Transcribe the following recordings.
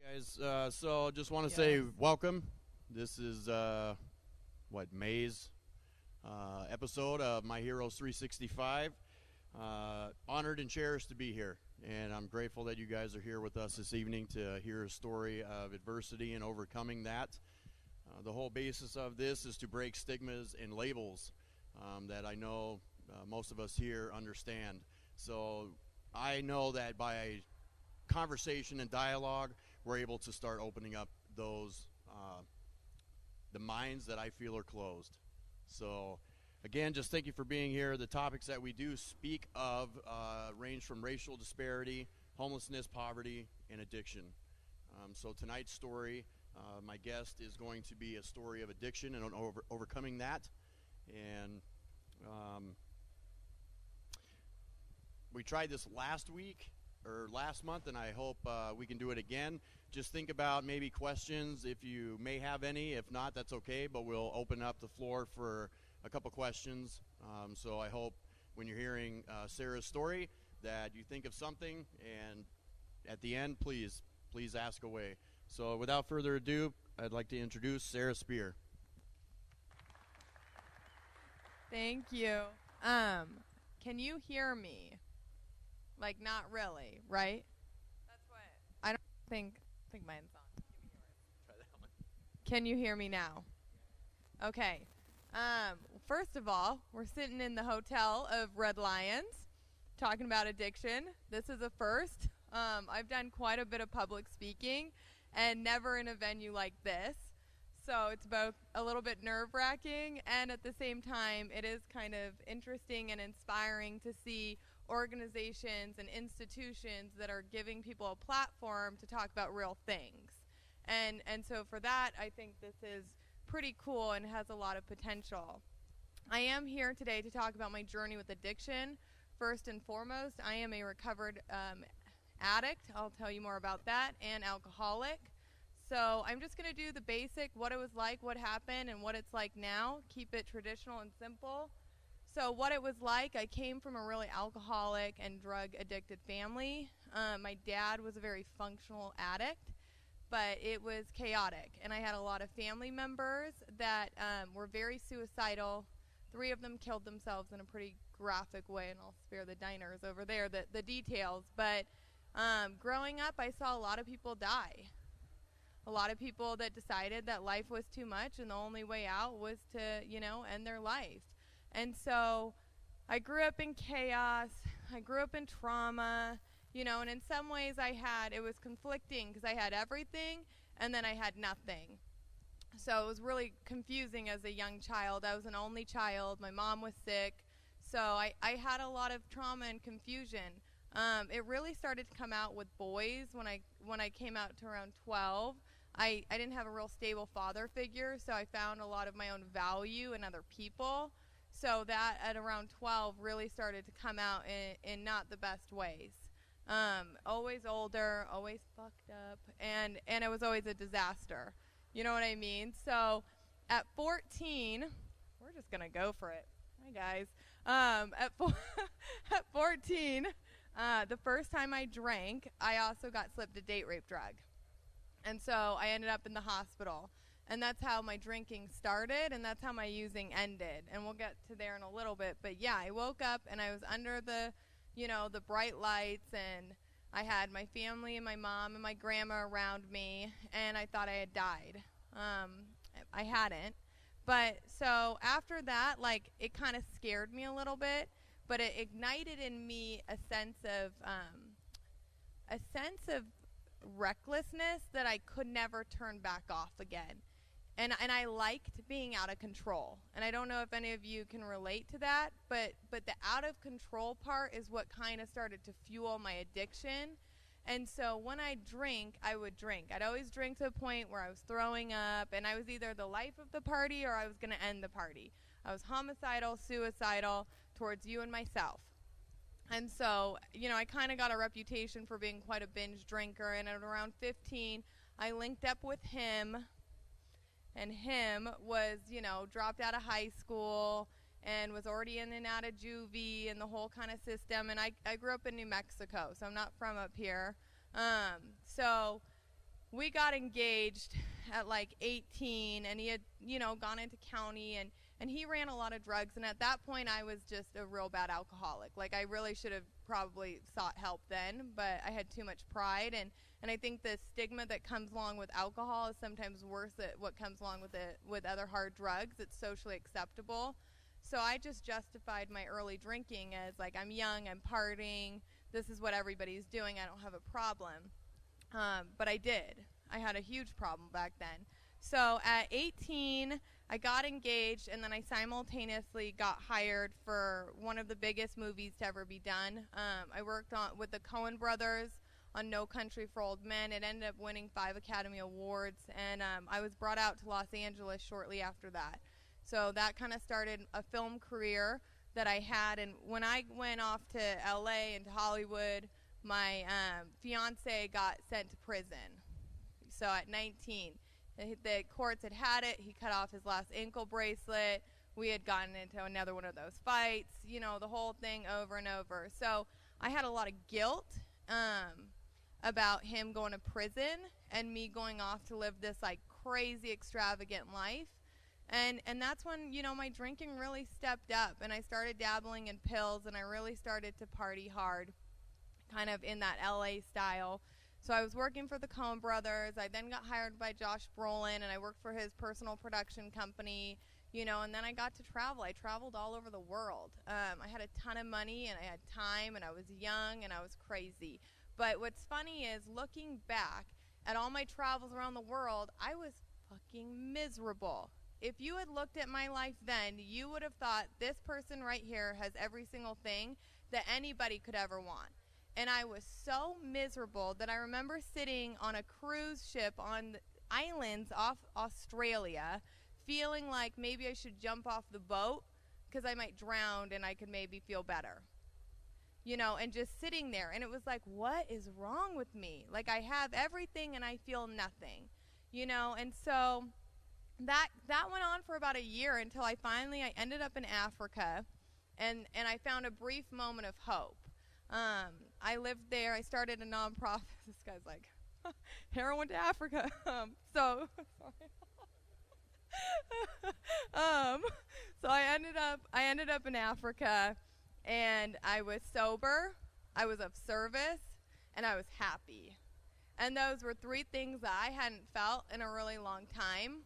Guys, so just want to say welcome. This is May's episode of My Heroes 365. Honored and cherished to be here, and I'm grateful that you guys are here with us this evening to hear a story of adversity and overcoming that. The whole basis of this is to break stigmas and labels that I know most of us here understand. So I know that by conversation and dialogue, we're able to start opening up those the minds that I feel are closed. So again, just thank you for being here. The topics that we do speak of range from racial disparity, homelessness, poverty, and addiction. So tonight's story, my guest is going to be a story of addiction and overcoming that. And we tried this last month, and I hope we can do it again. Just think about maybe questions if you may have any. If not, that's okay, but we'll open up the floor for a couple questions. So I hope when you're hearing Sarah's story that you think of something, and at the end, please ask away. So without further ado, I'd like to introduce Sarah Spear. Thank you. Can you hear me? Like, not really, right? That's what I don't think mine's on. Give me yours. Try that one. Can you hear me now? Okay. First of all, we're sitting in the hotel of Red Lions talking about addiction. This is a first. I've done quite a bit of public speaking and never in a venue like this. So it's both a little bit nerve-wracking, and at the same time, it is kind of interesting and inspiring to see organizations and institutions that are giving people a platform to talk about real things. And so for that, I think this is pretty cool and has a lot of potential. I am here today to talk about my journey with addiction. First and foremost, I am a recovered addict. I'll tell you more about that, and alcoholic. So I'm just going to do the basic, what it was like, what happened, and what it's like now. Keep it traditional and simple. So what it was like, I came from a really alcoholic and drug-addicted family. My dad was a very functional addict, but it was chaotic. And I had a lot of family members that were very suicidal. 3 of them killed themselves in a pretty graphic way, and I'll spare the diners over there the details. But growing up, I saw a lot of people die. A lot of people that decided that life was too much and the only way out was to, end their life. And so I grew up in chaos. I grew up in trauma, and in some ways it was conflicting because I had everything and then I had nothing. So it was really confusing as a young child. I was an only child. My mom was sick. So I had a lot of trauma and confusion. It really started to come out with boys when I came out to around 12. I didn't have a real stable father figure, so I found a lot of my own value in other people. So that at around 12 really started to come out in not the best ways. Always older, always fucked up, and it was always a disaster. You know what I mean? So at 14, we're just going to go for it. Hi, guys. At 14, the first time I drank, I also got slipped a date rape drug. And so I ended up in the hospital. And that's how my drinking started, and that's how my using ended. And we'll get to there in a little bit. But yeah, I woke up and I was under the bright lights, and I had my family and my mom and my grandma around me, and I thought I had died. I hadn't. But so after that, it kind of scared me a little bit, but it ignited in me a sense of recklessness that I could never turn back off again. And I liked being out of control. And I don't know if any of you can relate to that, but the out of control part is what kind of started to fuel my addiction. And so when I drink, I would drink. I'd always drink to the point where I was throwing up, and I was either the life of the party or I was going to end the party. I was homicidal, suicidal towards you and myself. And so, I kind of got a reputation for being quite a binge drinker. And at around 15, I linked up with him. And him was, dropped out of high school and was already in and out of juvie and the whole kind of system. And I grew up in New Mexico, so I'm not from up here. So we got engaged at like 18, and he had, gone into county, and he ran a lot of drugs. And at that point, I was just a real bad alcoholic. Like, I really should have probably sought help then, but I had too much pride. And I think the stigma that comes along with alcohol is sometimes worse than what comes along with it with other hard drugs. It's socially acceptable. So I just justified my early drinking as, like, I'm young, I'm partying, this is what everybody's doing, I don't have a problem. But I did. I had a huge problem back then. So at 18, I got engaged, and then I simultaneously got hired for one of the biggest movies to ever be done. I worked with the Coen brothers on No Country for Old Men. It ended up winning 5 Academy Awards, and I was brought out to Los Angeles shortly after that. So that kind of started a film career that I had. And when I went off to LA and to Hollywood, my fiance got sent to prison. So at 19, the courts had it. He cut off his last ankle bracelet. We had gotten into another one of those fights, the whole thing over and over. So I had a lot of guilt about him going to prison and me going off to live this like crazy extravagant life. And that's when, my drinking really stepped up, and I started dabbling in pills, and I really started to party hard, kind of in that LA style. So I was working for the Coen brothers. I then got hired by Josh Brolin, and I worked for his personal production company, and then I got to travel. I traveled all over the world. I had a ton of money, and I had time, and I was young, and I was crazy. But what's funny is, looking back at all my travels around the world, I was fucking miserable. If you had looked at my life then, you would have thought this person right here has every single thing that anybody could ever want. And I was so miserable that I remember sitting on a cruise ship on the islands off Australia, feeling like maybe I should jump off the boat because I might drown and I could maybe feel better. And just sitting there. And it was like, what is wrong with me? Like, I have everything and I feel nothing. And so that went on for about a year until I ended up in Africa, and I found a brief moment of hope. I lived there. I started a nonprofit. This guy's like, heroin to Africa. So I ended up in Africa, and I was sober, I was of service, and I was happy. And those were 3 things that I hadn't felt in a really long time.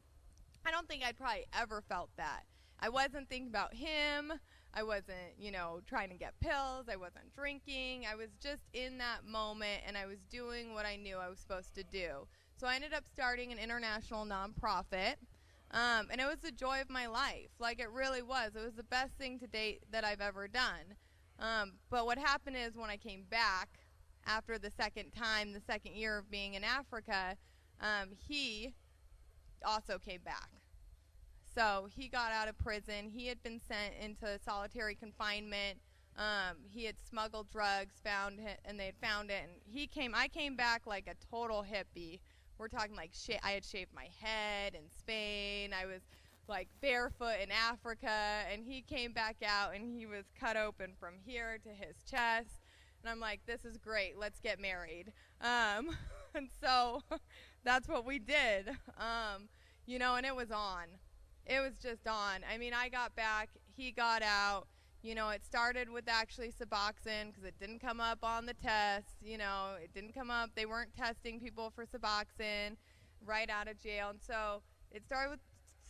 I don't think I'd probably ever felt that. I wasn't thinking about him. I wasn't, trying to get pills. I wasn't drinking. I was just in that moment, and I was doing what I knew I was supposed to do. So I ended up starting an international nonprofit, and it was the joy of my life. Like, it really was. It was the best thing to date that I've ever done. But what happened is, when I came back after the second year of being in Africa, he also came back. So he got out of prison. He had been sent into solitary confinement. He had smuggled drugs, and they had found it. And I came back like a total hippie. We're talking like I had shaved my head in Spain. I was like barefoot in Africa, and he came back out, and he was cut open from here to his chest. And I'm like, this is great. Let's get married. And so that's what we did. And it was on. It was just on. I mean, I got back. He got out. It started with actually Suboxone because it didn't come up on the test. It didn't come up. They weren't testing people for Suboxone right out of jail. And so it started with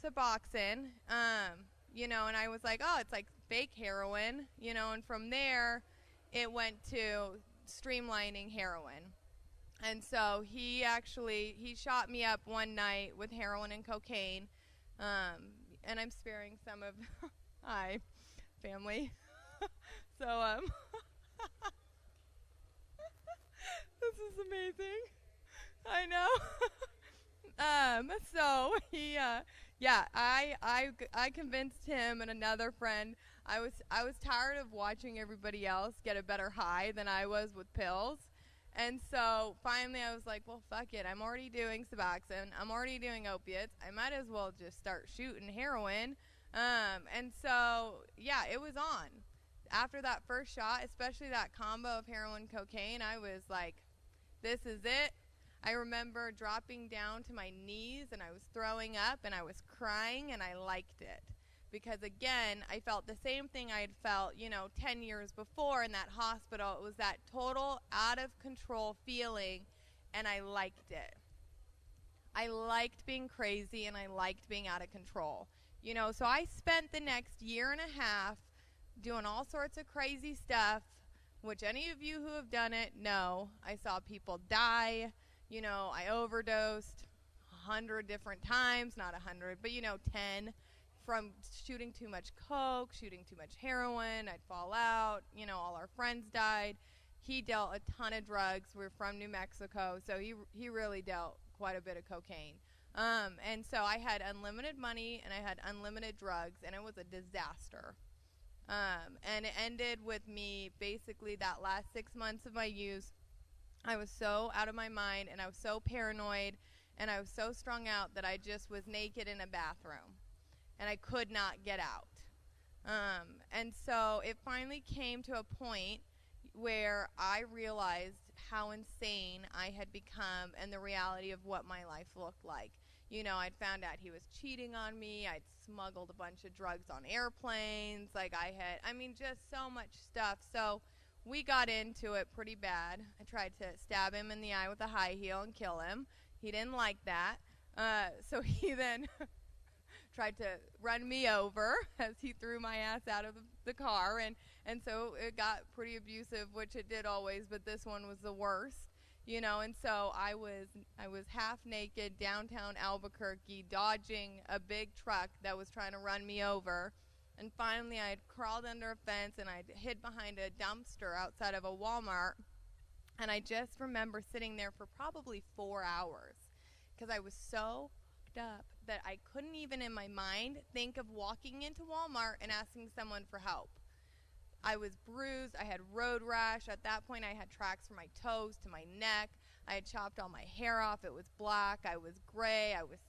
Suboxone, and I was like, oh, it's like fake heroin, and from there it went to streamlining heroin. And so he shot me up one night with heroin and cocaine, and I'm sparing some of hi family. So this is amazing. I know. So he I convinced him and another friend. I was tired of watching everybody else get a better high than I was with pills. And so finally I was like, well, fuck it. I'm already doing Suboxone. I'm already doing opiates. I might as well just start shooting heroin. And so, yeah, it was on. After that first shot, especially that combo of heroin and cocaine, I was like, this is it. I remember dropping down to my knees, and I was throwing up, and I was crying, and I liked it. Because, again, I felt the same thing I had felt, 10 years before in that hospital. It was that total out-of-control feeling, and I liked it. I liked being crazy, and I liked being out of control. So I spent the next year and a half doing all sorts of crazy stuff, which any of you who have done it know. I saw people die. I overdosed 100 different times, not 100, but 10, from shooting too much coke, shooting too much heroin. I'd fall out. All our friends died. He dealt a ton of drugs. We're from New Mexico, so he really dealt quite a bit of cocaine. And so I had unlimited money, and I had unlimited drugs, and it was a disaster. And it ended with me basically that last 6 months of my use. I was so out of my mind, and I was so paranoid, and I was so strung out that I just was naked in a bathroom, and I could not get out. And so it finally came to a point where I realized how insane I had become and the reality of what my life looked like. I'd found out he was cheating on me. I'd smuggled a bunch of drugs on airplanes. Just so much stuff. So we got into it pretty bad. I tried to stab him in the eye with a high heel and kill him. He didn't like that. So he then tried to run me over as he threw my ass out of the car. And so it got pretty abusive, which it did always, but this one was the worst. And so I was half naked downtown Albuquerque, dodging a big truck that was trying to run me over. And finally, I had crawled under a fence, and I'd hid behind a dumpster outside of a Walmart. And I just remember sitting there for probably 4 hours because I was so fucked up that I couldn't even in my mind think of walking into Walmart and asking someone for help. I was bruised. I had road rash. At that point, I had tracks from my toes to my neck. I had chopped all my hair off. It was black. I was gray. I was,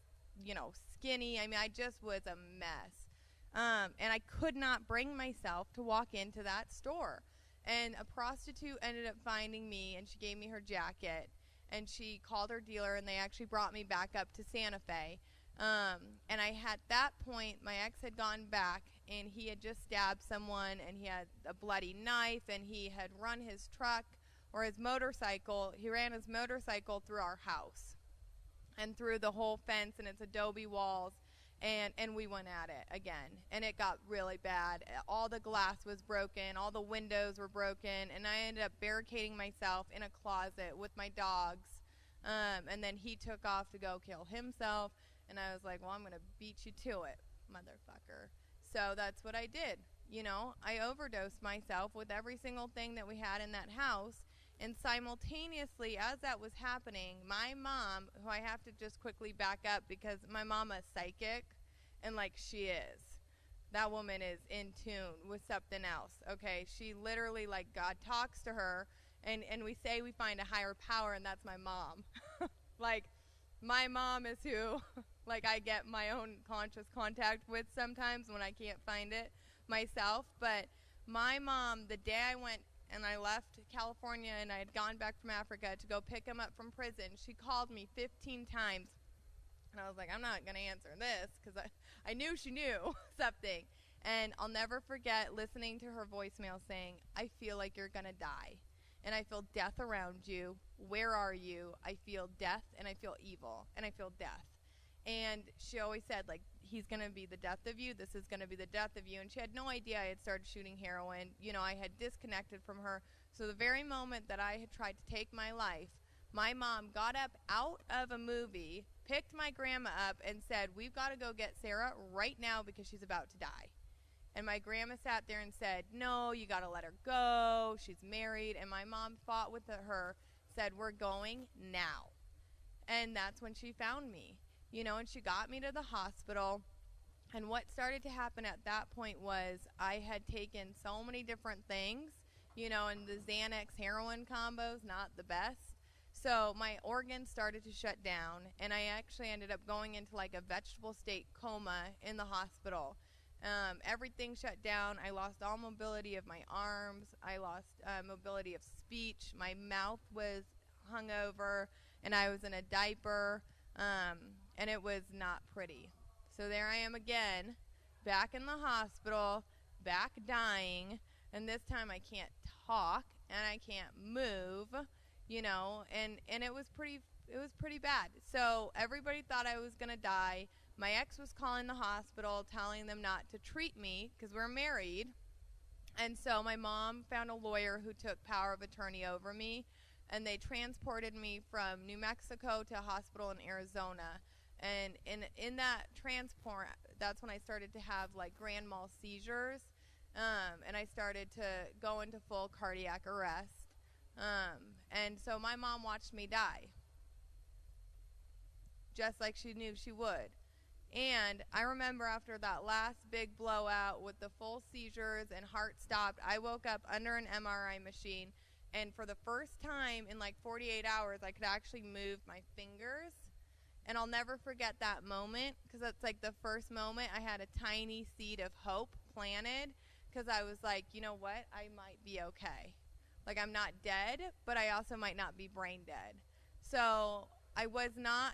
skinny. I just was a mess. And I could not bring myself to walk into that store. And a prostitute ended up finding me, and she gave me her jacket. And she called her dealer, and they actually brought me back up to Santa Fe. And at that point, my ex had gone back, and he had just stabbed someone, and he had a bloody knife, and he had run his truck or his motorcycle. He ran his motorcycle through our house and through the whole fence and its adobe walls, and we went at it again, and it got really bad. All the glass was broken, all the windows were broken, and I ended up barricading myself in a closet with my dogs, and then he took off to go kill himself. And I was like, well, I'm going to beat you to it, motherfucker. So that's what I did. I overdosed myself with every single thing that we had in that house. And simultaneously, as that was happening, my mom, who I have to just quickly back up because my mama is psychic, and she is. That woman is in tune with something else, okay? She literally, God talks to her, and we say we find a higher power, and that's my mom. My mom is who, I get my own conscious contact with sometimes when I can't find it myself. But my mom, the day I went and I left California and I had gone back from Africa to go pick him up from prison, she called me 15 times. And I was like, I'm not going to answer this because I knew she knew something. And I'll never forget listening to her voicemail saying, I feel like you're going to die. And I feel death around you. Where are you? I feel death, and I feel evil, and I feel death. And she always said, he's going to be the death of you. This is going to be the death of you. And she had no idea I had started shooting heroin. I had disconnected from her. So the very moment that I had tried to take my life, my mom got up out of a movie, picked my grandma up, and said, we've got to go get Sarah right now because she's about to die. And my grandma sat there and said, no, you got to let her go. She's married. And my mom fought with her, said, we're going now. And that's when she found me, and she got me to the hospital. And what started to happen at that point was I had taken so many different things, and the Xanax heroin combos, not the best. So my organs started to shut down, and I actually ended up going into a vegetable state coma in the hospital. Everything shut down. I lost all mobility of my arms. I lost mobility of speech. My mouth was hung over. and I was in a diaper, and it was not pretty. So there I am again, back in the hospital, back dying, and this time I can't talk and I can't move, you know, and it was pretty bad. So everybody thought I was going to die. My ex was calling the hospital, telling them not to treat me because we're married. And so my mom found a lawyer who took power of attorney over me, and they transported me from New Mexico to a hospital in Arizona. And in that transport, that's when I started to have like grand mal seizures, and I started to go into full cardiac arrest. And so my mom watched me die, just like she knew she would. And I remember after that last big blowout with the full seizures and heart stopped, I woke up under an MRI machine, and for the first time in like 48 hours, I could actually move my fingers. And I'll never forget that moment, because that's like the first moment I had a tiny seed of hope planted, because I was like, you know what, I might be okay. Like, I'm not dead, but I also might not be brain dead. So I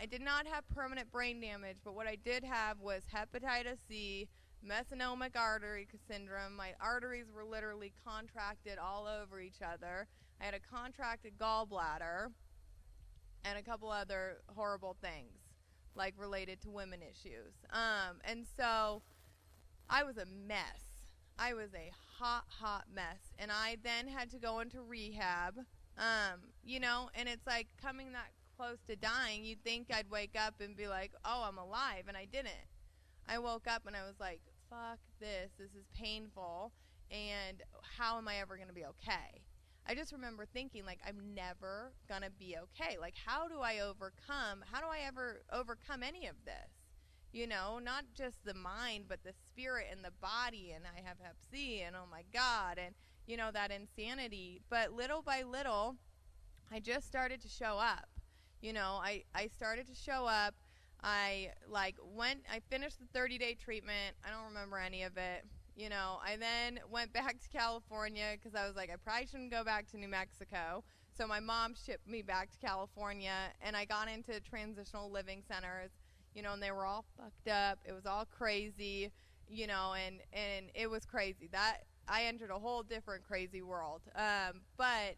did not have permanent brain damage, but what I did have was hepatitis C, methanomic artery syndrome. My arteries were literally contracted all over each other. I had a contracted gallbladder and a couple other horrible things, like related to women issues. And so I was a mess. I was a hot mess. And I then had to go into rehab, you know, and it's like coming that close to dying. You'd think I'd wake up and be like, oh, I'm alive, and I didn't. I woke up and I was like, fuck this is painful, and how am I ever going to be okay? I just remember thinking, like, I'm never going to be okay. Like, how do I ever overcome any of this? You know, not just the mind, but the spirit and the body, and I have hep C, and oh my God, and, you know, that insanity. But little by little, I just started to show up. You know, I started to show up. I finished the 30-day treatment. I don't remember any of it. You know, I then went back to California because I was like, I probably shouldn't go back to New Mexico. So my mom shipped me back to California, and I got into transitional living centers, you know, and they were all fucked up. It was all crazy, you know, and it was crazy. That I entered a whole different crazy world. But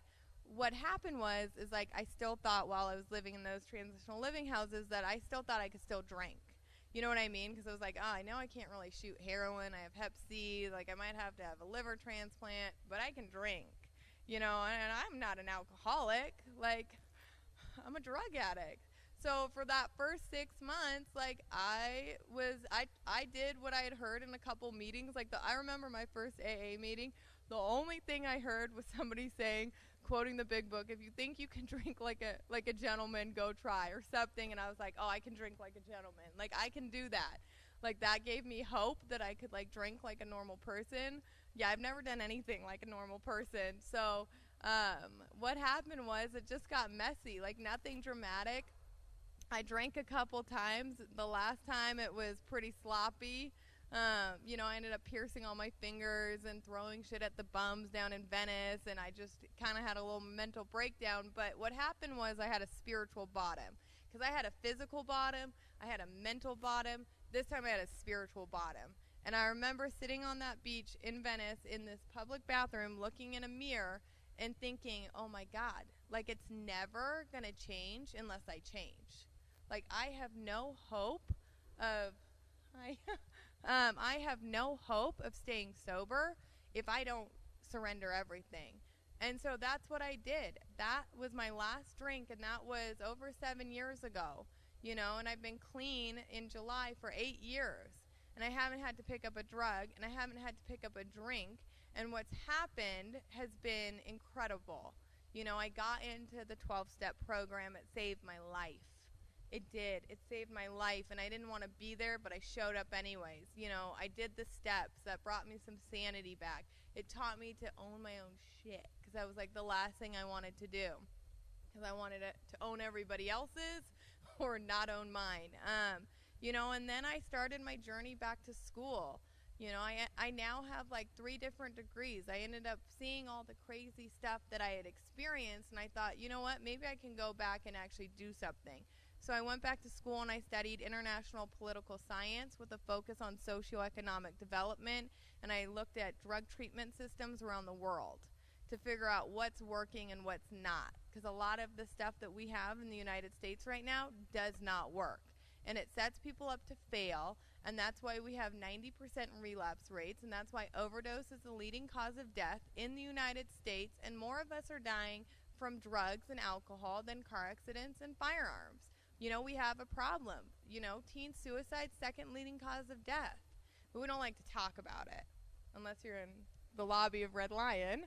what happened is like I still thought while I was living in those transitional living houses that I still thought I could still drink. You know what I mean? Because I was like, oh, I know I can't really shoot heroin. I have hep C. Like, I might have to have a liver transplant, but I can drink. You know, and I'm not an alcoholic. Like, I'm a drug addict. So for that first 6 months, like, I did what I had heard in a couple meetings. Like, I remember my first AA meeting. The only thing I heard was somebody saying, quoting the big book, if you think you can drink like a gentleman, go try, or something. And I was like, oh, I can drink like a gentleman. Like, I can do that. Like, that gave me hope that I could, like, drink like a normal person. Yeah, I've never done anything like a normal person. So what happened was it just got messy, like nothing dramatic. I drank a couple times. The last time it was pretty sloppy. You know, I ended up piercing all my fingers and throwing shit at the bums down in Venice, and I just kind of had a little mental breakdown. But what happened was I had a spiritual bottom, because I had a physical bottom, I had a mental bottom. This time I had a spiritual bottom. And I remember sitting on that beach in Venice in this public bathroom looking in a mirror and thinking, oh my God, like, it's never going to change unless I change. Like, I have no hope of I have no hope of staying sober if I don't surrender everything. And so that's what I did. That was my last drink, and that was over 7 years ago, you know, and I've been clean in July for 8 years. And I haven't had to pick up a drug, and I haven't had to pick up a drink. And what's happened has been incredible. You know, I got into the 12-step program. It saved my life. It did. It saved my life, and I didn't want to be there, but I showed up anyways. You know, I did the steps that brought me some sanity back. It taught me to own my own shit, because that was like the last thing I wanted to do, because I wanted to own everybody else's or not own mine. You know, and then I started my journey back to school. I now have like 3 different degrees. I ended up seeing all the crazy stuff that I had experienced, and I thought, you know what, maybe I can go back and actually do something. So I went back to school and I studied international political science with a focus on socioeconomic development, and I looked at drug treatment systems around the world to figure out what's working and what's not, because a lot of the stuff that we have in the United States right now does not work, and it sets people up to fail. And that's why we have 90% relapse rates, and that's why overdose is the leading cause of death in the United States, and more of us are dying from drugs and alcohol than car accidents and firearms. We have a problem. Teen suicide, second leading cause of death. But we don't like to talk about it unless you're in the lobby of Red Lion.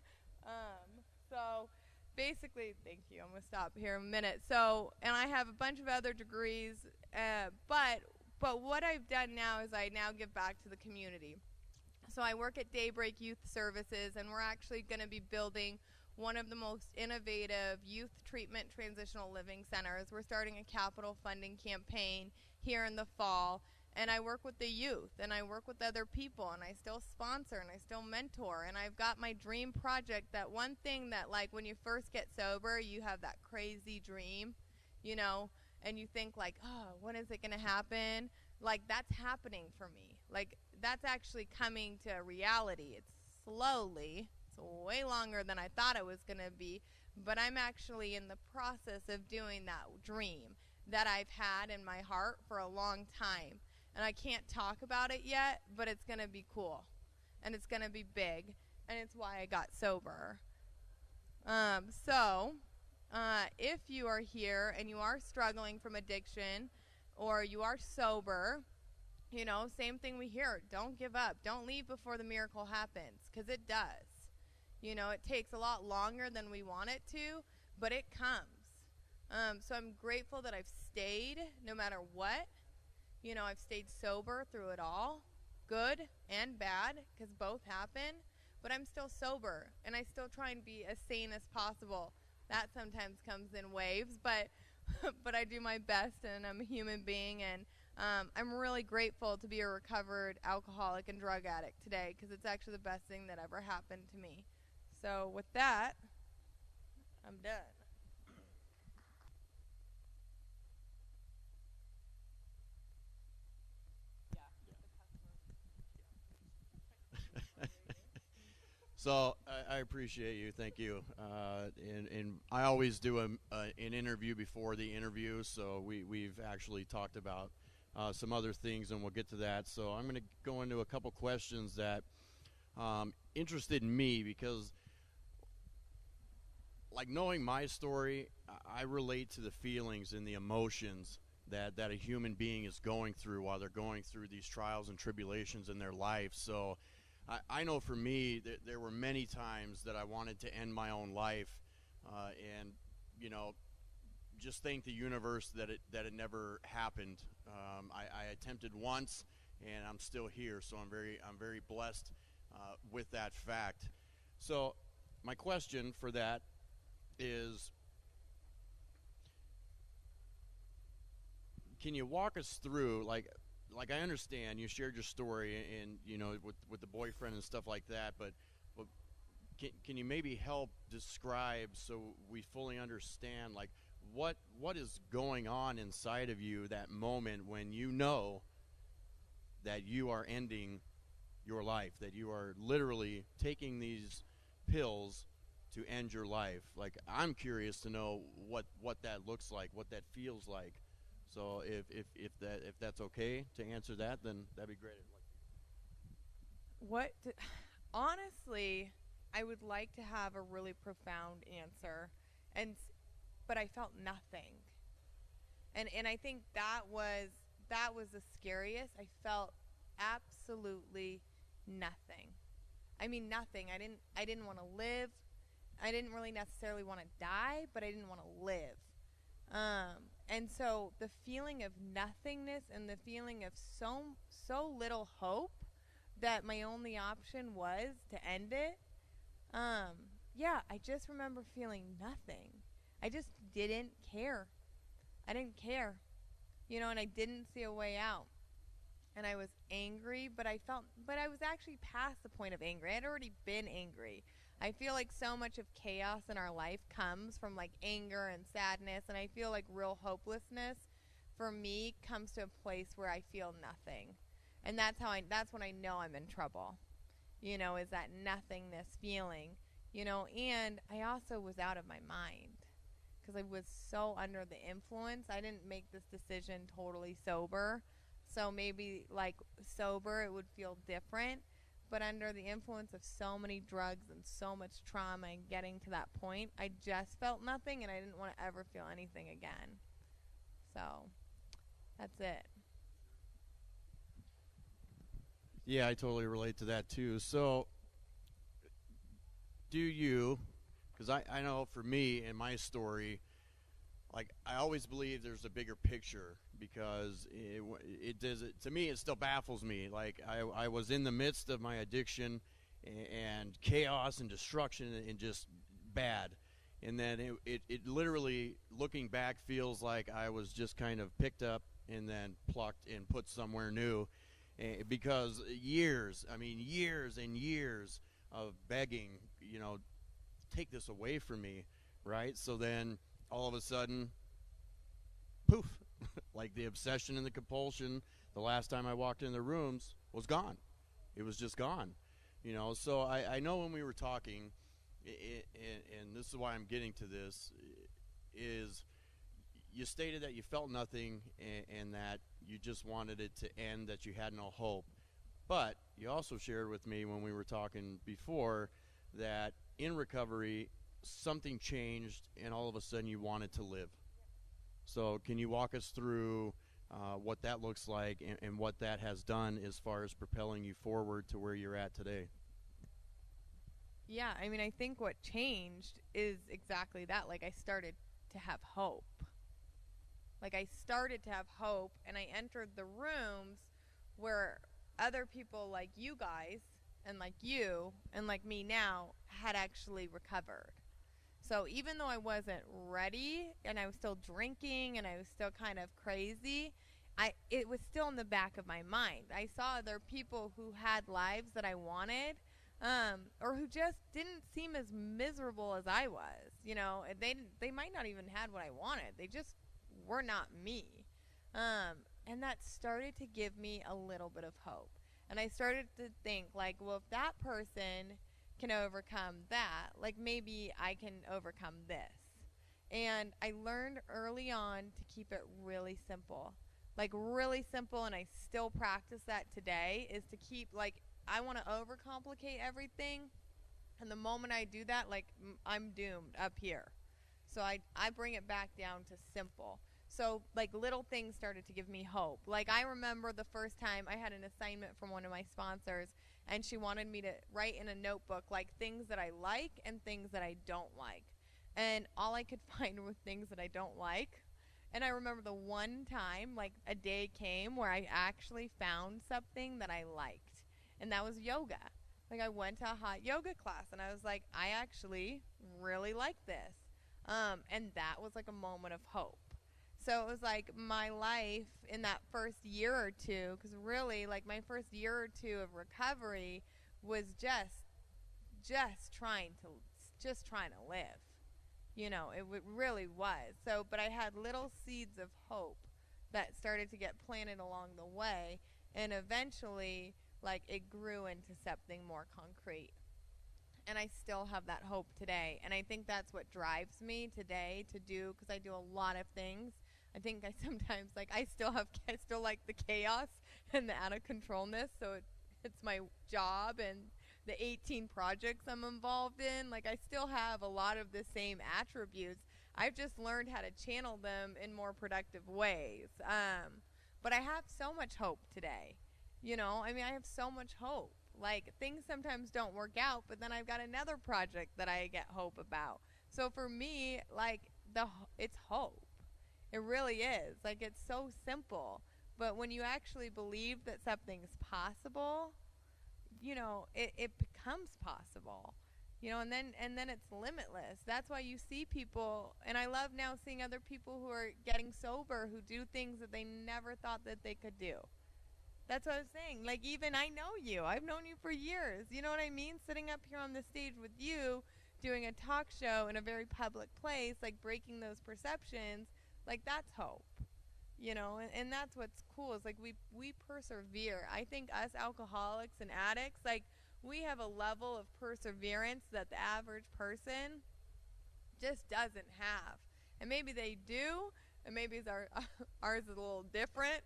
So basically, thank you. I'm going to stop here in a minute. So, and I have a bunch of other degrees, but what I've done now is I now give back to the community. So I work at Daybreak Youth Services, and we're actually going to be building one of the most innovative youth treatment transitional living centers. We're starting a capital funding campaign here in the fall, and I work with the youth, and I work with other people, and I still sponsor, and I still mentor, and I've got my dream project, that one thing that, like, when you first get sober, you have that crazy dream, and you think, like, oh, when is it going to happen? Like, that's happening for me. Like, that's actually coming to reality. It's slowly. It's way longer than I thought it was going to be. But I'm actually in the process of doing that dream that I've had in my heart for a long time. And I can't talk about it yet, but it's going to be cool. And it's going to be big. And it's why I got sober. If you are here and you are struggling from addiction, or you are sober, same thing we hear. Don't give up. Don't leave before the miracle happens, because it does. It takes a lot longer than we want it to, but it comes. So I'm grateful that I've stayed no matter what. I've stayed sober through it all, good and bad, because both happen, but I'm still sober, and I still try and be as sane as possible. That sometimes comes in waves, but I do my best, and I'm a human being, and I'm really grateful to be a recovered alcoholic and drug addict today, because it's actually the best thing that ever happened to me. So with that, I'm done. So I appreciate you. Thank you. And I always do an interview before the interview, so we've actually talked about some other things, and we'll get to that. So I'm going to go into a couple questions that interested me, because, like, knowing my story, I relate to the feelings and the emotions that a human being is going through while they're going through these trials and tribulations in their life. So I know for me that there were many times that I wanted to end my own life, and just thank the universe that it never happened. I attempted once, and I'm still here, so I'm very blessed with that fact. So my question for that is, can you walk us through, like I understand you shared your story and with the boyfriend and stuff like that, but can you maybe help describe, so we fully understand, like, what is going on inside of you that moment when you know that you are ending your life, that you are literally taking these pills to end your life? Like, I'm curious to know what that looks like, what that feels like. So if that's okay to answer that, then that'd be great. Honestly, I would like to have a really profound answer, but I felt nothing, and I think that was the scariest. I felt absolutely nothing. I mean, nothing. I didn't want to live. I didn't really necessarily want to die, but I didn't want to live. And so the feeling of nothingness and the feeling of so little hope that my only option was to end it. I just remember feeling nothing. I just didn't care. I didn't care, and I didn't see a way out. and I was angry, but I was actually past the point of anger. I had already been angry. I feel like so much of chaos in our life comes from like anger and sadness, and I feel like real hopelessness for me comes to a place where I feel nothing. And that's when I know I'm in trouble. Is that nothingness feeling, and I also was out of my mind because I was so under the influence. I didn't make this decision totally sober. So maybe like sober, it would feel different. But under the influence of so many drugs and so much trauma and getting to that point, I just felt nothing, and I didn't want to ever feel anything again. So that's it. Yeah, I totally relate to that too. So do you, because I know for me and my story, like I always believe there's a bigger picture, because it does it to me. It still baffles me. Like I was in the midst of my addiction and chaos and destruction and just bad, and then it literally, looking back, feels like I was just kind of picked up and then plucked and put somewhere new, because years and years of begging, take this away from me, right? So then all of a sudden, poof, like the obsession and the compulsion, the last time I walked in the rooms, was gone. It was just gone. So I know when we were talking, and this is why I'm getting to this, is you stated that you felt nothing, and that you just wanted it to end, that you had no hope. But you also shared with me when we were talking before that in recovery, something changed, and all of a sudden you wanted to live. So can you walk us through what that looks like, and what that has done as far as propelling you forward to where you're at today? Yeah, I think what changed is exactly that. Like I started to have hope. And I entered the rooms where other people like you guys and like you and like me now had actually recovered. So even though I wasn't ready and I was still drinking and I was still kind of crazy, it was still in the back of my mind. I saw other people who had lives that I wanted, or who just didn't seem as miserable as I was. They might not even had what I wanted. They just were not me. And that started to give me a little bit of hope. And I started to think, like, well, if that person can overcome that, like maybe I can overcome this. And I learned early on to keep it really simple. Like really simple, and I still practice that today, is to keep, like, I want to overcomplicate everything. And the moment I do that, like, I'm doomed up here. So I bring it back down to simple. So, like, little things started to give me hope. Like, I remember the first time I had an assignment from one of my sponsors, and she wanted me to write in a notebook, like, things that I like and things that I don't like. And all I could find were things that I don't like. And I remember the one time, like, a day came where I actually found something that I liked. And that was yoga. Like, I went to a hot yoga class, and I was like, I actually really like this. And that was, like, a moment of hope. So it was like my life in that first year or two, because really, like, my first year or two of recovery was just trying to live. It really was. So, but I had little seeds of hope that started to get planted along the way, and eventually, like, it grew into something more concrete. And I still have that hope today. And I think that's what drives me today to do, because I do a lot of things. I think I sometimes, like, I still like the chaos and the out of controlness. So it's my job and the 18 projects I'm involved in. Like, I still have a lot of the same attributes. I've just learned how to channel them in more productive ways. But I have so much hope today. I have so much hope. Like, things sometimes don't work out, but then I've got another project that I get hope about. So for me, like, it's hope. It really is. Like, it's so simple. But when you actually believe that something's possible, it becomes possible. And then it's limitless. That's why you see people, and I love now seeing other people who are getting sober, who do things that they never thought that they could do. That's what I was saying. Like, even I know you. I've known you for years. You know what I mean? Sitting up here on the stage with you, doing a talk show in a very public place, like breaking those perceptions, like that's hope. You know, and that's what's cool is like we persevere. I think us alcoholics and addicts, like we have a level of perseverance that the average person just doesn't have. And maybe they do, and maybe ours is a little different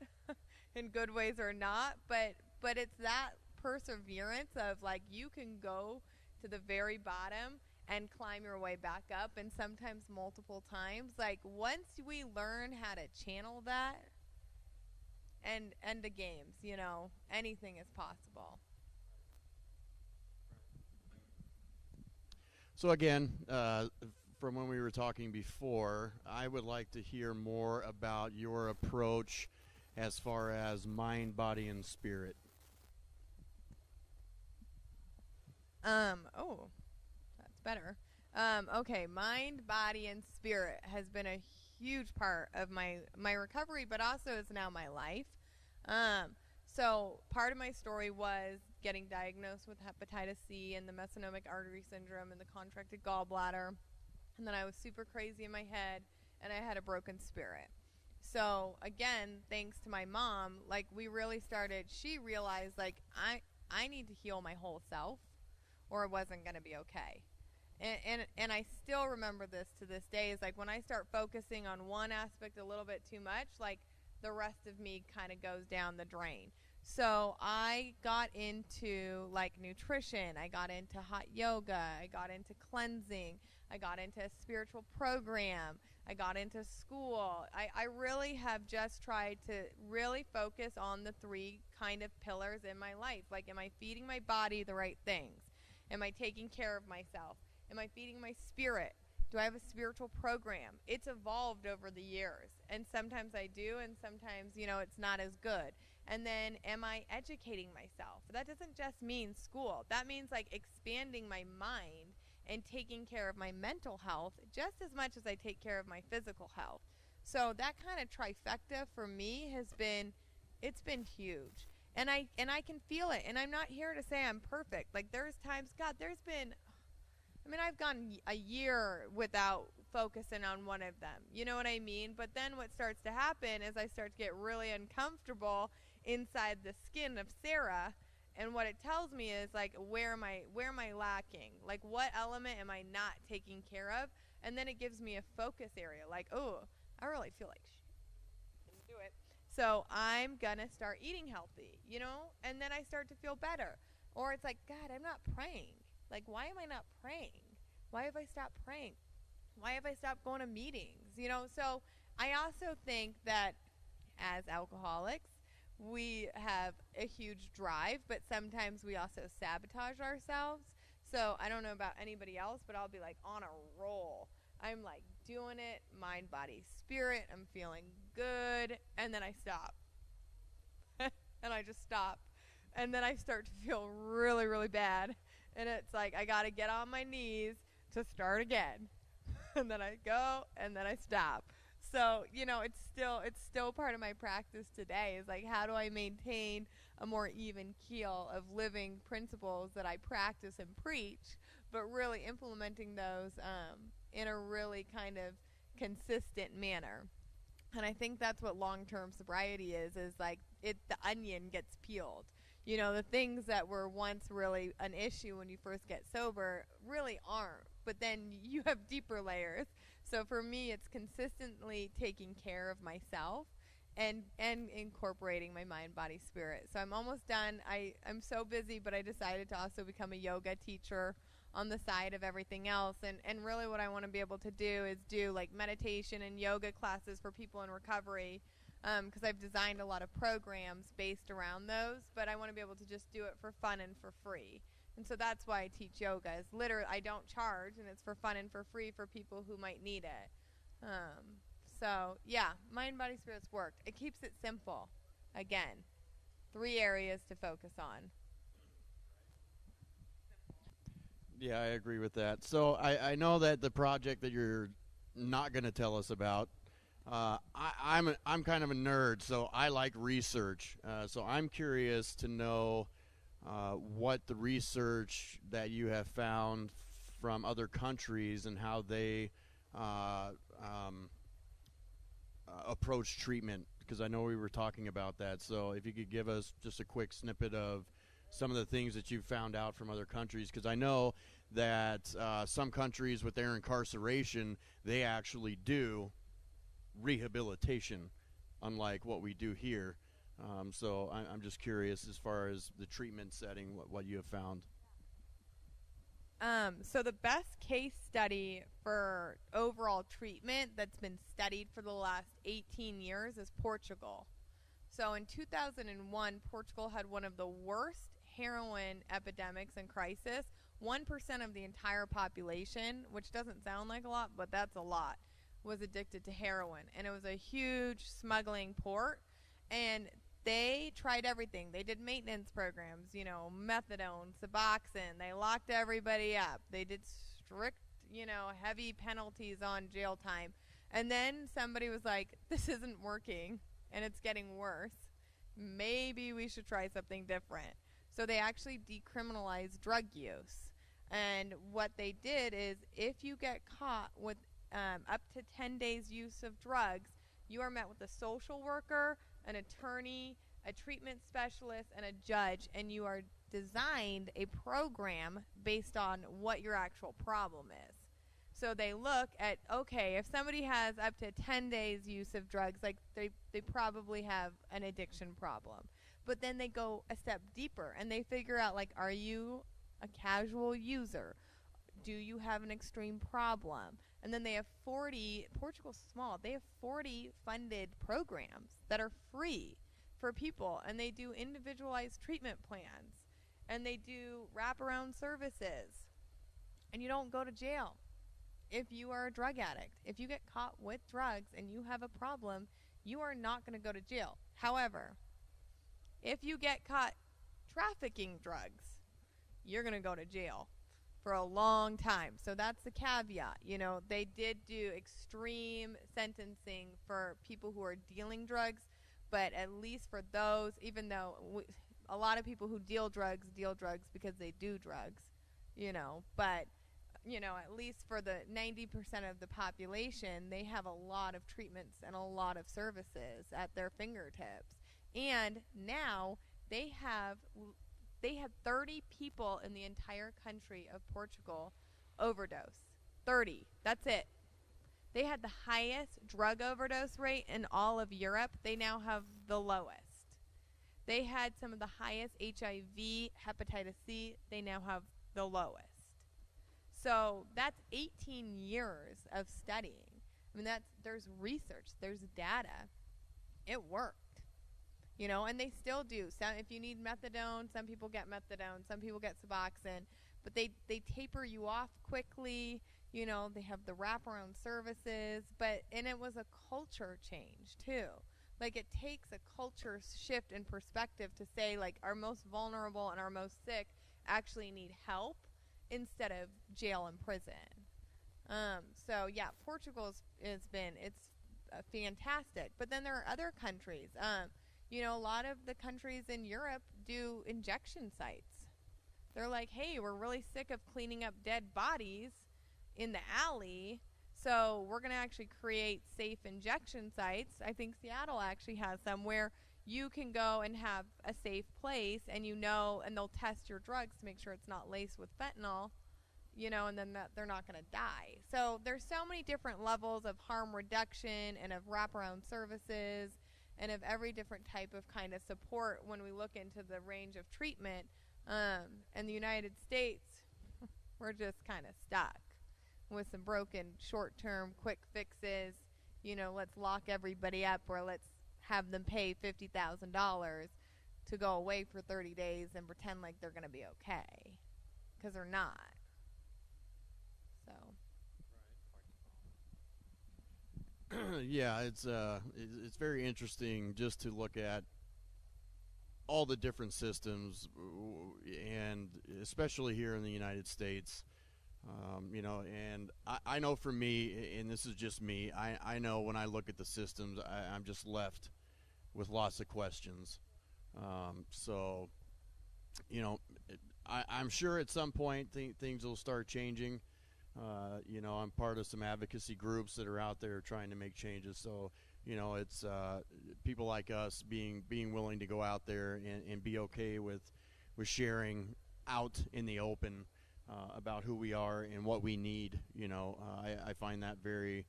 in good ways or not, but it's that perseverance of like you can go to the very bottom and climb your way back up, and sometimes multiple times. Like once we learn how to channel that and end the games, you know, anything is possible. So again, from when we were talking before, I would like to hear more about your approach as far as mind, body, and spirit. Oh, that's better. Okay, mind, body, and spirit has been a huge part of my recovery, but also is now my life. So part of my story was getting diagnosed with hepatitis C and the mesonomic artery syndrome and the contracted gallbladder. And then I was super crazy in my head, and I had a broken spirit. So again, thanks to my mom, like we really started, she realized like I need to heal my whole self or it wasn't going to be okay. And I still remember this to this day, is like when I start focusing on one aspect a little bit too much, like the rest of me kind of goes down the drain. So I got into like nutrition, I got into hot yoga, I got into cleansing, I got into a spiritual program, I got into school. I really have just tried to really focus on the three kind of pillars in my life. Like, am I feeding my body the right things? Am I taking care of myself? Am I feeding my spirit? Do I have a spiritual program? It's evolved over the years. And sometimes I do, and sometimes, you know, it's not as good. And then am I educating myself? That doesn't just mean school. That means like expanding my mind and taking care of my mental health just as much as I take care of my physical health. So that kind of trifecta for me has been, it's been huge. And I can feel it. And I'm not here to say I'm perfect. Like there's times, God, there's been, I mean, I've gone a year without focusing on one of them. You know what I mean? But then what starts to happen is I start to get really uncomfortable inside the skin of Sarah. And what it tells me is like, where am I lacking? Like, what element am I not taking care of? And then it gives me a focus area. Like, oh, I really feel like shit. Didn't do it. So I'm gonna start eating healthy, you know? And then I start to feel better. Or it's like, God, I'm not praying. Like, why am I not praying? Why have I stopped praying? Why have I stopped going to meetings? You know, so I also think that as alcoholics, we have a huge drive, but sometimes we also sabotage ourselves. So I don't know about anybody else, but I'll be like on a roll. I'm like doing it, mind, body, spirit. I'm feeling good. And then I stop. And I just stop. And then I start to feel really, really bad. And it's like I got to get on my knees to start again. And then I go and then I stop. So, you know, it's still part of my practice today is like, how do I maintain a more even keel of living principles that I practice and preach, but really implementing those in a really kind of consistent manner. And I think that's what long-term sobriety is like the onion gets peeled. You know, the things that were once really an issue when you first get sober really aren't. But then you have deeper layers. So for me, it's consistently taking care of myself and incorporating my mind, body, spirit. So I'm almost done. I'm so busy, but I decided to also become a yoga teacher on the side of everything else. And really what I want to be able to do is do like meditation and yoga classes for people in recovery, because I've designed a lot of programs based around those, but I want to be able to just do it for fun and for free. And so that's why I teach yoga. Is literally, I don't charge, and it's for fun and for free for people who might need it. So, yeah, mind, body, spirit's worked. It keeps it simple. Again, 3 areas to focus on. Yeah, I agree with that. So I know that the project that you're not going to tell us about I'm kind of a nerd, so I like research. So I'm curious to know what the research that you have found from other countries and how they approach treatment, because I know we were talking about that. So if you could give us just a quick snippet of some of the things that you've found out from other countries, because I know that some countries with their incarceration, they actually do rehabilitation, unlike what we do here. So I'm just curious as far as the treatment setting, what you have found. So the best case study for overall treatment that's been studied for the last 18 years is Portugal. So in 2001, Portugal had one of the worst heroin epidemics and crisis. 1% of the entire population, which doesn't sound like a lot, but that's a lot, was addicted to heroin. And it was a huge smuggling port. And they tried everything. They did maintenance programs, you know, methadone, Suboxone. They locked everybody up. They did strict, you know, heavy penalties on jail time. And then somebody was like, this isn't working and it's getting worse. Maybe we should try something different. So they actually decriminalized drug use. And what they did is if you get caught with up to 10 days use of drugs, you are met with a social worker, an attorney, a treatment specialist, and a judge, and you are designed a program based on what your actual problem is. So they look at, okay, if somebody has up to 10 days use of drugs, like they probably have an addiction problem. But then they go a step deeper and they figure out, like, are you a casual user? Do you have an extreme problem? And then they have 40, Portugal's small, they have 40 funded programs that are free for people. And they do individualized treatment plans. And they do wraparound services. And you don't go to jail if you are a drug addict. If you get caught with drugs and you have a problem, you are not going to go to jail. However, if you get caught trafficking drugs, you're going to go to jail for a long time. So that's the caveat. You know, they did do extreme sentencing for people who are dealing drugs, but at least for those, even though a lot of people who deal drugs because they do drugs, you know, but, you know, at least for the 90% of the population, they have a lot of treatments and a lot of services at their fingertips. And now they have 30 people in the entire country of Portugal overdose. 30. That's it. They had the highest drug overdose rate in all of Europe. They now have the lowest. They had some of the highest HIV, hepatitis C. They now have the lowest. So that's 18 years of studying. I mean, there's research. There's data. It worked. You know, and they still do. So if you need methadone, some people get methadone, some people get Suboxone, but they taper you off quickly. You know, they have the wraparound services, and it was a culture change too. Like, it takes a culture shift in perspective to say, like, our most vulnerable and our most sick actually need help instead of jail and prison. So yeah, Portugal it's fantastic. But then there are other countries. You know, a lot of the countries in Europe do injection sites. They're like, hey, we're really sick of cleaning up dead bodies in the alley, so we're going to actually create safe injection sites. I think Seattle actually has some where you can go and have a safe place, and you know, and they'll test your drugs to make sure it's not laced with fentanyl, you know, and then they're not going to die. So there's so many different levels of harm reduction and of wraparound services and of every different type of kind of support when we look into the range of treatment. And the United States, we're just kind of stuck with some broken short-term quick fixes. You know, let's lock everybody up, or let's have them pay $50,000 to go away for 30 days and pretend like they're going to be okay, because they're not. So Yeah, it's very interesting just to look at all the different systems, and especially here in the United States, You know, and I know for me, and this is just me, I know when I look at the systems, I'm just left with lots of questions. So, you know, I'm sure at some point things will start changing. You know, I'm part of some advocacy groups that are out there trying to make changes. So, you know, it's people like us being willing to go out there and be okay with sharing out in the open about who we are and what we need. You know, I find that very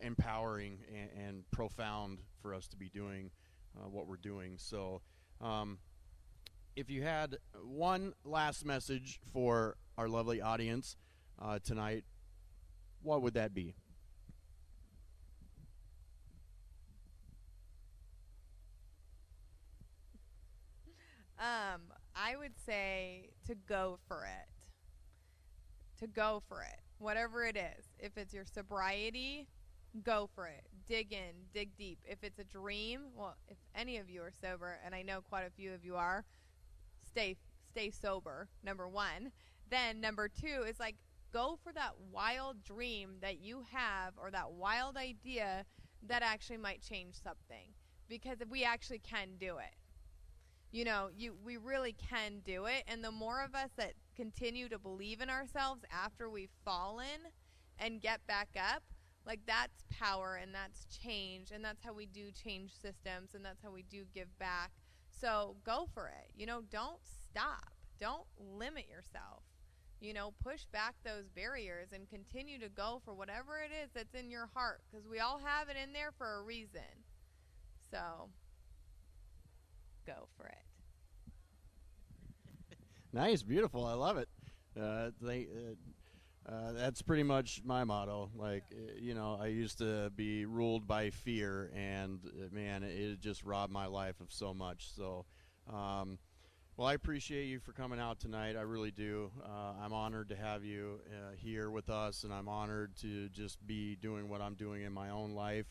empowering and profound for us to be doing what we're doing. So if you had one last message for our lovely audience tonight, what would that be? I would say to go for it. To go for it. Whatever it is. If it's your sobriety, go for it. Dig in, dig deep. If it's a dream, well, if any of you are sober, and I know quite a few of you are, stay sober, number one. Then number two is like, go for that wild dream that you have or that wild idea that actually might change something. Because we actually can do it. You know, we really can do it. And the more of us that continue to believe in ourselves after we've fallen and get back up, like that's power and that's change. And that's how we do change systems. And that's how we do give back. So go for it. You know, don't stop. Don't limit yourself. You know, push back those barriers and continue to go for whatever it is that's in your heart. Because we all have it in there for a reason. So go for it. Nice, beautiful. I love it. That's pretty much my motto. Like, you know, I used to be ruled by fear, and man, it just robbed my life of so much. So, well, I appreciate you for coming out tonight. I really do. I'm honored to have you here with us, and I'm honored to just be doing what I'm doing in my own life.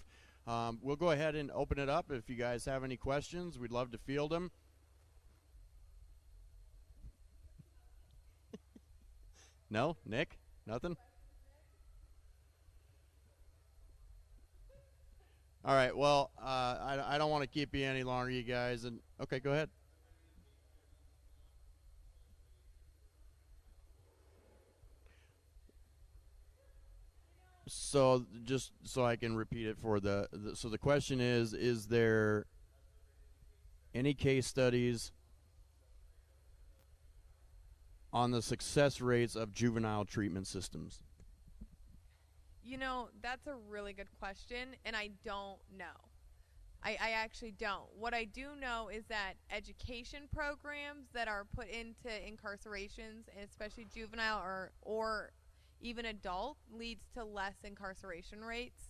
We'll go ahead and open it up. If you guys have any questions, we'd love to field them. No? Nick? Nothing? All right. Well, I don't want to keep you any longer, you guys. And okay, go ahead. So just so I can repeat it for so the question is there any case studies on the success rates of juvenile treatment systems? You know, that's a really good question, and I don't know. I actually don't. What I do know is that education programs that are put into incarcerations, especially juvenile or even adult, leads to less incarceration rates.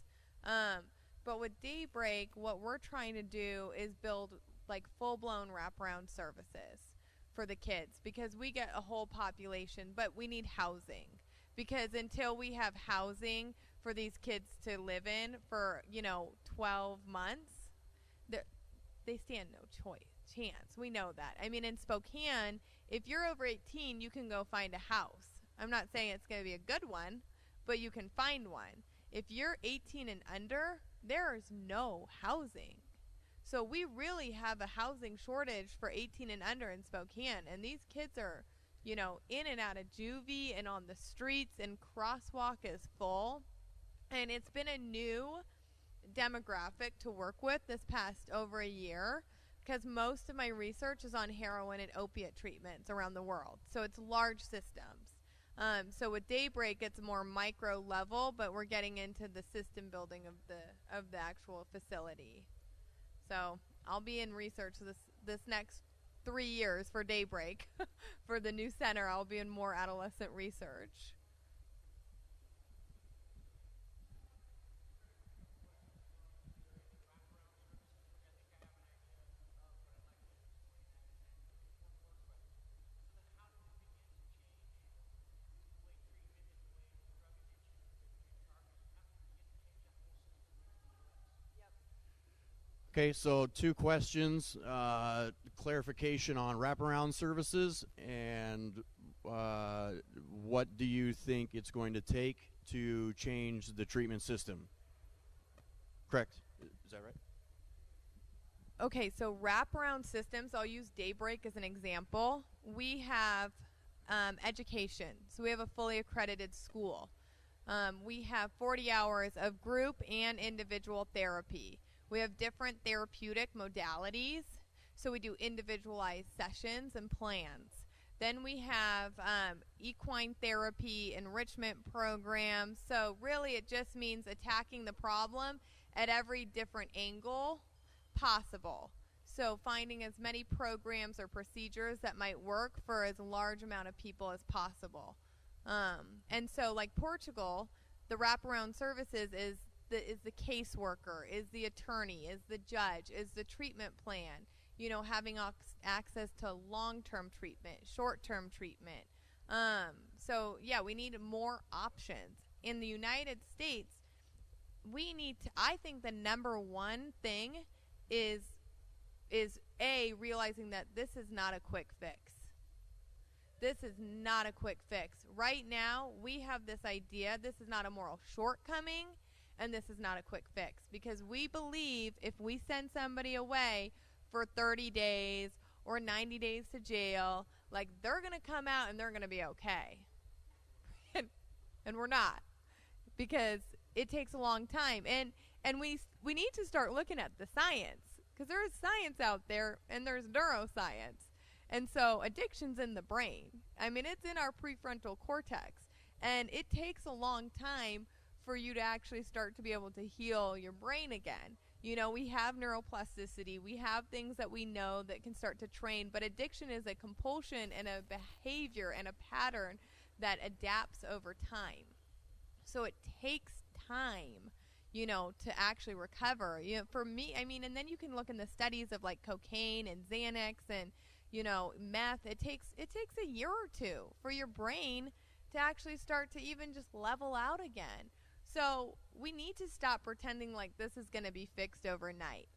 But with Daybreak, what we're trying to do is build like full-blown wraparound services for the kids, because we get a whole population, but we need housing. Because until we have housing for these kids to live in for, 12 months, they stand no chance. We know that. I mean, in Spokane, if you're over 18, you can go find a house. I'm not saying it's going to be a good one, but you can find one. If you're 18 and under, there is no housing. So we really have a housing shortage for 18 and under in Spokane. And these kids are, in and out of juvie and on the streets, and crosswalk is full. And it's been a new demographic to work with this past over a year, because most of my research is on heroin and opiate treatments around the world. So it's large systems. So with Daybreak, it's more micro level, but we're getting into the system building of the actual facility. So I'll be in research this next 3 years for Daybreak. For the new center, I'll be in more adolescent research. Okay, so 2 questions. Clarification on wraparound services, and what do you think it's going to take to change the treatment system? Correct. Is that right? Okay, so wraparound systems, I'll use Daybreak as an example. We have education. So we have a fully accredited school. We have 40 hours of group and individual therapy. We have different therapeutic modalities. So we do individualized sessions and plans. Then we have equine therapy, enrichment programs. So really it just means attacking the problem at every different angle possible. So finding as many programs or procedures that might work for as large amount of people as possible. And so like Portugal, the wraparound services is the caseworker, is the attorney, is the judge, is the treatment plan, you know, having access to long-term treatment, short-term treatment. So yeah, we need more options. In the United States, we need to, I think the number one thing is realizing that this is not a quick fix. This is not a quick fix. Right now, we have this idea, this is not a moral shortcoming, and this is not a quick fix. Because we believe if we send somebody away for 30 days or 90 days to jail, like they're going to come out and they're going to be okay. And we're not. Because it takes a long time. And we need to start looking at the science. Because there is science out there, and there's neuroscience. And so addiction's in the brain. I mean, it's in our prefrontal cortex. And it takes a long time for you to actually start to be able to heal your brain again. You know, we have neuroplasticity. We have things that we know that can start to train. But addiction is a compulsion and a behavior and a pattern that adapts over time. So it takes time, you know, to actually recover. You know, for me, I mean, and then you can look in the studies of like cocaine and Xanax and, you know, meth. It takes a year or two for your brain to actually start to even just level out again. So we need to stop pretending like this is going to be fixed overnight.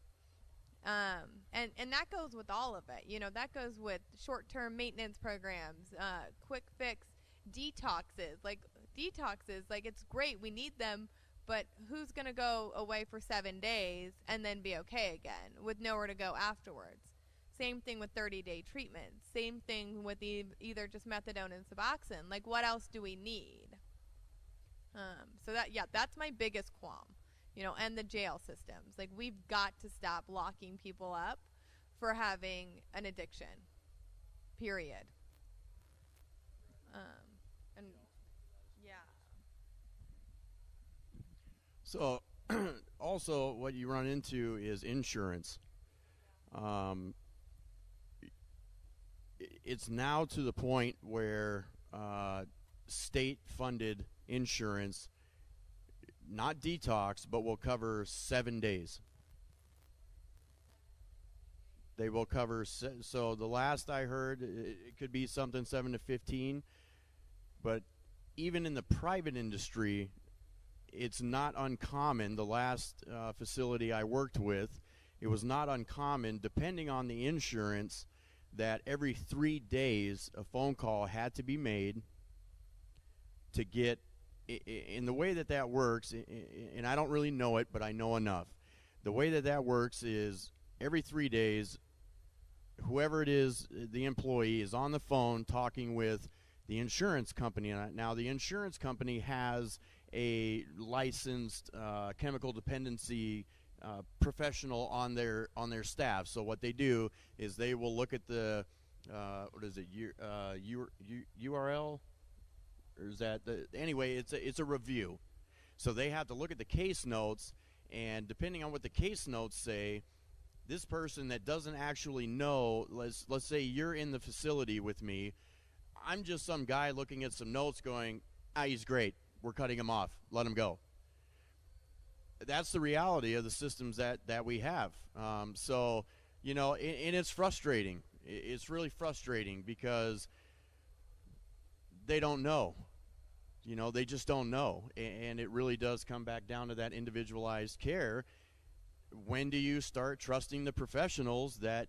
And that goes with all of it. You know, that goes with short-term maintenance programs, quick fix detoxes. Like it's great. We need them. But who's going to go away for 7 days and then be okay again with nowhere to go afterwards? Same thing with 30-day treatments. Same thing with either just methadone and Suboxone. Like, what else do we need? So that's my biggest qualm, you know, and the jail systems. Like, we've got to stop locking people up for having an addiction, period. And yeah. So also what you run into is insurance. It's now to the point where state-funded insurance, not detox, but will cover 7 days. They will cover, so the last I heard, it could be something 7 to 15, but even in the private industry, it's not uncommon. The last facility I worked with, it was not uncommon, depending on the insurance, that every 3 days a phone call had to be made to get, in the way that works, and I don't really know it, but I know enough. The way that works is every 3 days, whoever it is, the employee is on the phone talking with the insurance company. Now, the insurance company has a licensed chemical dependency professional on their staff. So what they do is they will look at the URL, or is that anyway? It's a review. So they have to look at the case notes, and depending on what the case notes say, this person that doesn't actually know, let's say you're in the facility with me, I'm just some guy looking at some notes going, he's great, we're cutting him off, let him go. That's the reality of the systems that we have. So, you know, and it's frustrating. It's really frustrating because they don't know. You know, they just don't know. And it really does come back down to that individualized care. When do you start trusting the professionals that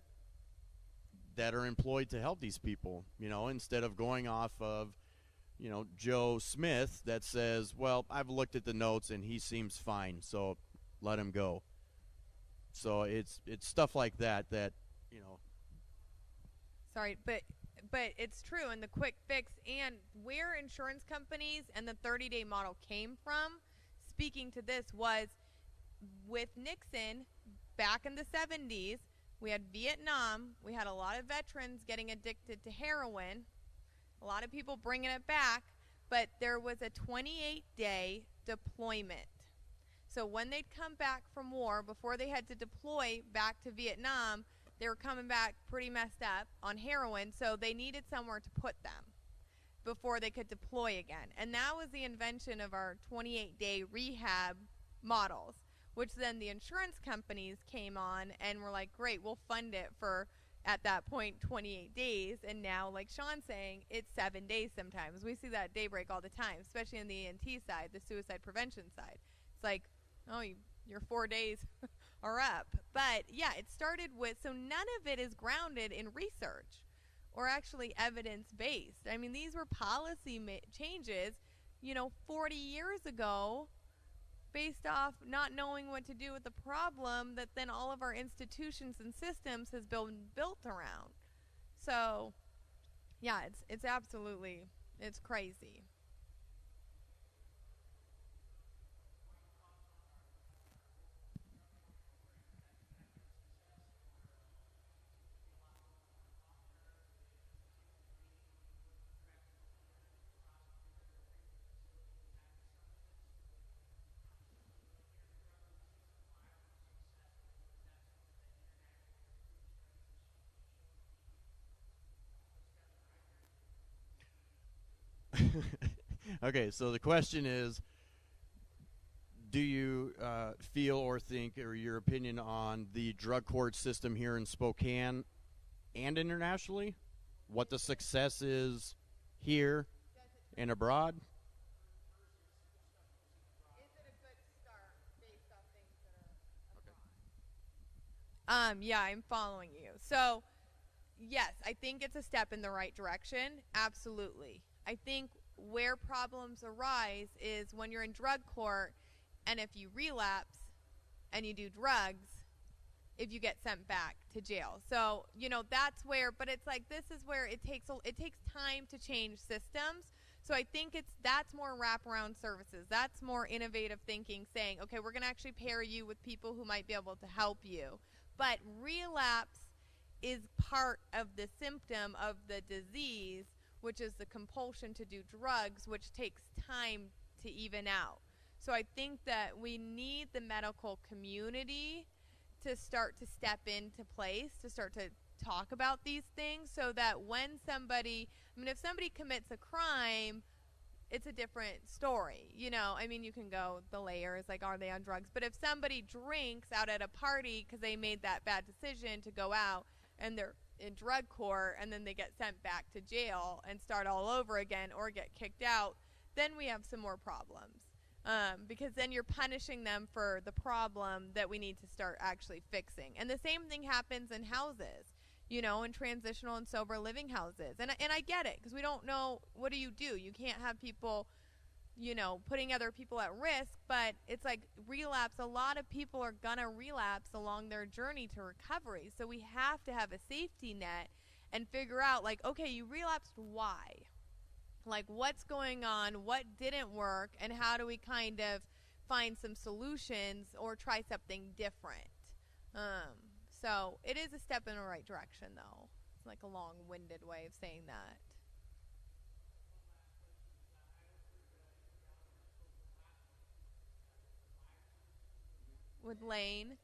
are employed to help these people, you know, instead of going off of Joe Smith that says, well, I've looked at the notes and he seems fine, so let him go. So it's stuff like that. Sorry, but it's true. And the quick fix and where insurance companies and the 30-day model came from, speaking to this, was with Nixon back in the 70s. We had Vietnam. We had a lot of veterans getting addicted to heroin. A lot of people bringing it back. But there was a 28-day deployment. So when they'd come back from war, before they had to deploy back to Vietnam, they were coming back pretty messed up on heroin, so they needed somewhere to put them before they could deploy again. And that was the invention of our 28-day rehab models, which then the insurance companies came on and were like, great, we'll fund it for, at that point, 28 days. And now, like Sean's saying, it's 7 days sometimes. We see that daybreak all the time, especially on the ENT side, the suicide prevention side. It's like, oh, your 4 days are up. But yeah, it started with, so none of it is grounded in research or actually evidence-based. I mean, these were policy changes, 40 years ago, based off not knowing what to do with the problem that then all of our institutions and systems has been built around. So yeah, it's absolutely, it's crazy. Okay, so the question is, do you feel or think, or your opinion on the drug court system here in Spokane and internationally? What the success is here and abroad? Is it a good start based off things that are abroad? Yeah, I'm following you. So, yes, I think it's a step in the right direction. Absolutely. I think where problems arise is when you're in drug court and if you relapse and you do drugs, if you get sent back to jail. So, that's where, but it's like, this is where it takes time to change systems. So I think that's more wraparound services. That's more innovative thinking, saying, okay, we're going to actually pair you with people who might be able to help you. But relapse is part of the symptom of the disease, which is the compulsion to do drugs, which takes time to even out. So I think that we need the medical community to start to step into place, to start to talk about these things, so that when somebody, if somebody commits a crime, it's a different story. You can go the layers, like, are they on drugs? But if somebody drinks out at a party because they made that bad decision to go out and they're in drug court and then they get sent back to jail and start all over again or get kicked out, then we have some more problems. Because then you're punishing them for the problem that we need to start actually fixing. And the same thing happens in houses, in transitional and sober living houses. And I get it, because we don't know, what do? You can't have people, putting other people at risk. But it's like relapse. A lot of people are going to relapse along their journey to recovery. So we have to have a safety net and figure out, like, okay, you relapsed, why? Like, what's going on, what didn't work, and how do we kind of find some solutions or try something different? So it is a step in the right direction, though. It's like a long-winded way of saying that. With Lane.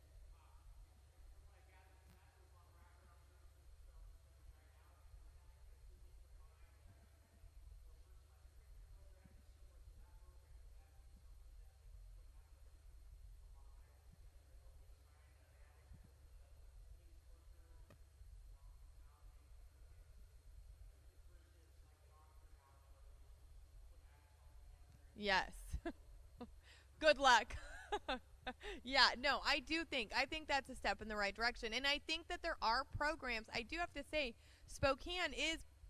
Yes. Good luck. Yeah, no, I think that's a step in the right direction. And I think that there are programs. I do have to say, Spokane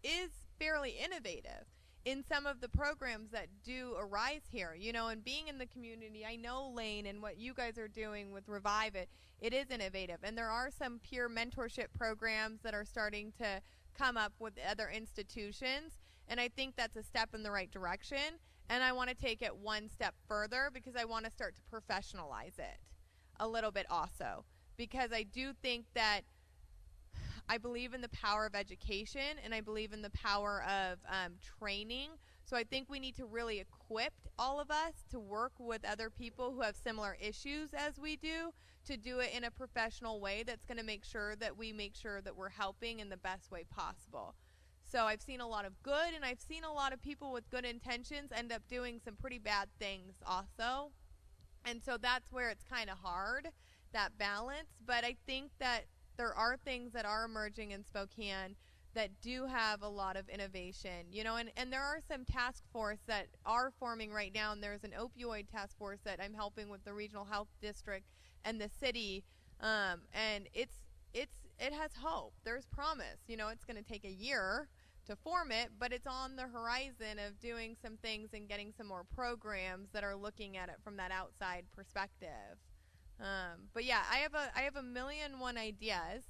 is fairly innovative in some of the programs that do arise here, you know, and being in the community, I know Lane and what you guys are doing with Revive It, it is innovative. And there are some peer mentorship programs that are starting to come up with other institutions. And I think that's a step in the right direction. And I want to take it one step further because I want to start to professionalize it a little bit also. Because I do think that I believe in the power of education, and I believe in the power of training. So I think we need to really equip all of us to work with other people who have similar issues as we do, to do it in a professional way that's going to make sure that we're helping in the best way possible. So I've seen a lot of good, and I've seen a lot of people with good intentions end up doing some pretty bad things also. And so that's where it's kind of hard, that balance. But I think that there are things that are emerging in Spokane that do have a lot of innovation, you know, and there are some task force that are forming right now, and there's an opioid task force that I'm helping with the regional health district and the city, and it has hope. There's promise. You know, it's going to take a year to form it, but it's on the horizon of doing some things and getting some more programs that are looking at it from that outside perspective. But yeah, I have a million one ideas,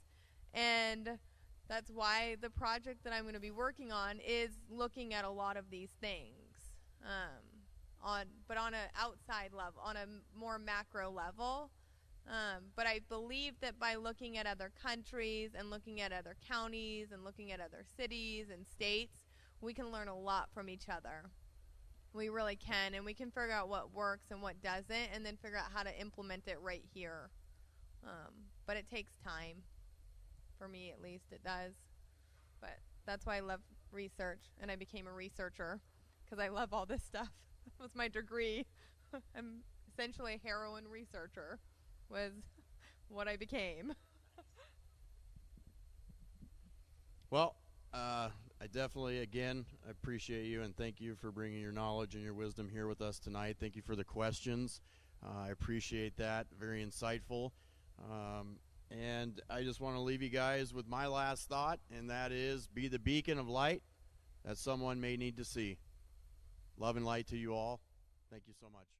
and that's why the project that I'm going to be working on is looking at a lot of these things, but on an outside level, on a more macro level. But I believe that by looking at other countries and looking at other counties and looking at other cities and states, we can learn a lot from each other. We really can, and we can figure out what works and what doesn't, and then figure out how to implement it right here. But it takes time. For me, at least, it does. But that's why I love research, and I became a researcher, because I love all this stuff. That was my degree. I'm essentially a heroin researcher, was what I became. Well, I definitely, again, appreciate you, and thank you for bringing your knowledge and your wisdom here with us tonight. Thank you for the questions. I appreciate that. Very insightful. And I just want to leave you guys with my last thought, and that is, be the beacon of light that someone may need to see. Love and light to you all. Thank you so much.